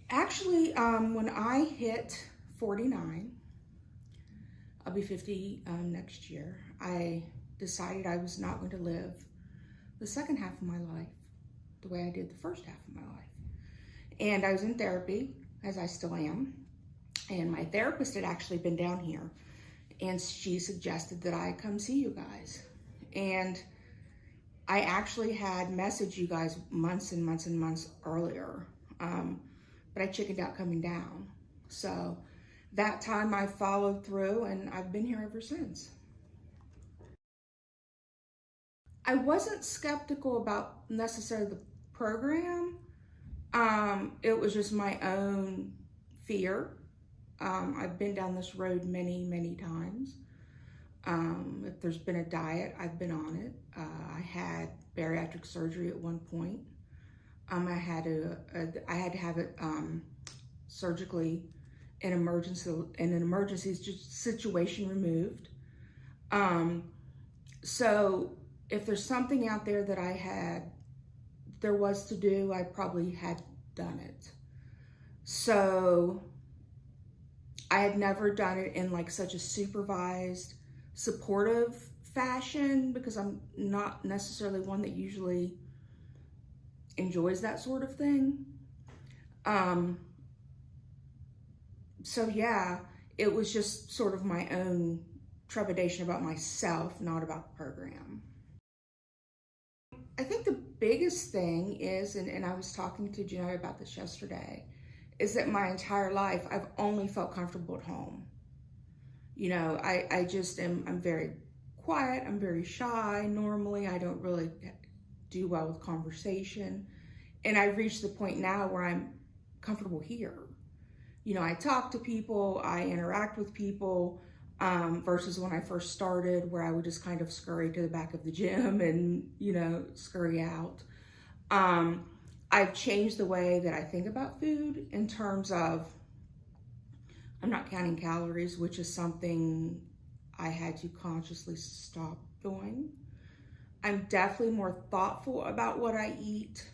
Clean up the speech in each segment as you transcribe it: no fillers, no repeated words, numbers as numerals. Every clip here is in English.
Actually, when I hit 49, I'll be 50 next year, I decided I was not going to live the second half of my life the way I did the first half of my life. And I was in therapy, as I still am, and my therapist had actually been down here, and she suggested that I come see you guys. And I actually had messaged you guys months and months and months earlier, but I chickened out coming down. So that time I followed through, and I've been here ever since. I wasn't skeptical about necessarily the program. It was just my own fear. I've been down this road many, many times. If there's been a diet, I've been on it. I had bariatric surgery at one point. I had to have it surgically in an emergency situation removed. So if there's something out there that there was to do, I probably had done it. So I had never done it in like such a supervised, supportive fashion, because I'm not necessarily one that usually enjoys that sort of thing. So yeah, it was just sort of my own trepidation about myself, not about the program. I think the biggest thing is, and I was talking to Janelle about this yesterday, is that my entire life I've only felt comfortable at home. You know, I'm very quiet, I'm very shy. Normally I don't really do well with conversation. And I've reached the point now where I'm comfortable here. You know, I talk to people, I interact with people, versus when I first started, where I would just kind of scurry to the back of the gym and, you know, scurry out. I've changed the way that I think about food in terms of, I'm not counting calories, which is something I had to consciously stop doing. I'm definitely more thoughtful about what I eat,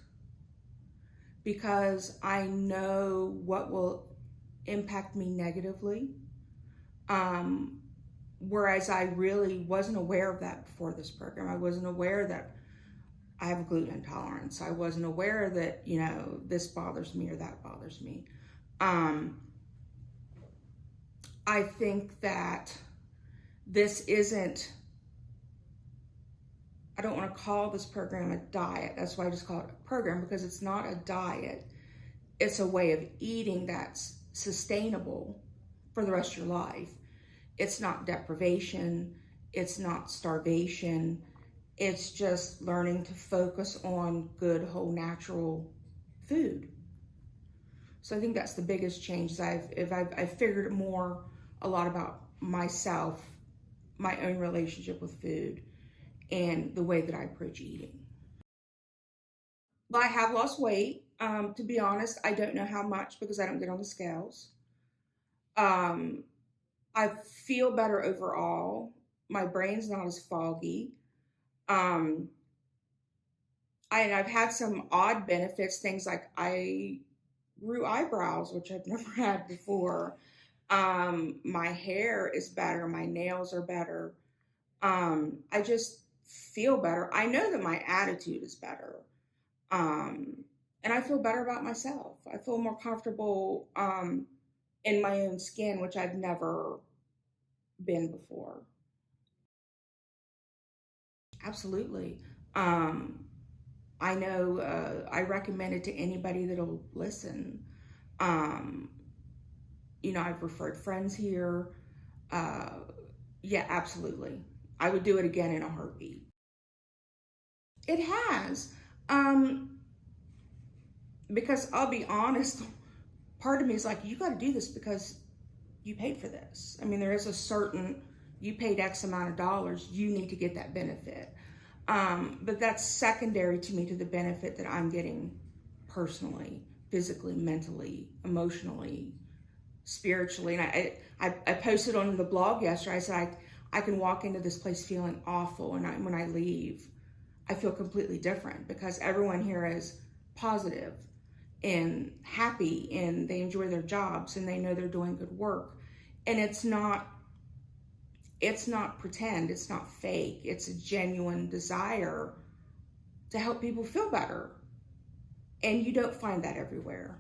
because I know what will impact me negatively. Whereas I really wasn't aware of that before this program. I wasn't aware that I have a gluten intolerance. I wasn't aware that, you know, this bothers me or that bothers me. I think that this isn't, I don't want to call this program a diet. That's why I just call it a program, because it's not a diet. It's a way of eating that's sustainable for the rest of your life. It's not deprivation. It's not starvation. It's just learning to focus on good, whole, natural food. So I think that's the biggest change. I've figured a lot about myself, my own relationship with food, and the way that I approach eating. Well, I have lost weight. To be honest, I don't know how much, because I don't get on the scales. I feel better overall. My brain's not as foggy. I've had some odd benefits, things like I grew eyebrows, which I've never had before. My hair is better. My nails are better. I just feel better. I know that my attitude is better. And I feel better about myself. I feel more comfortable in my own skin, which I've never been before. Absolutely. I know I recommend it to anybody that'll listen. You know, I've referred friends here. Yeah, absolutely. I would do it again in a heartbeat. It has. Because I'll be honest, part of me is like, you got to do this because you paid for this. I mean, there is a certain, you paid X amount of dollars, you need to get that benefit. But that's secondary to me to the benefit that I'm getting personally, physically, mentally, emotionally, spiritually. And I posted on the blog yesterday, I said, I can walk into this place feeling awful, and when I leave, I feel completely different, because everyone here is positive and happy, and they enjoy their jobs, and they know they're doing good work. And it's not pretend, it's not fake, it's a genuine desire to help people feel better. And you don't find that everywhere.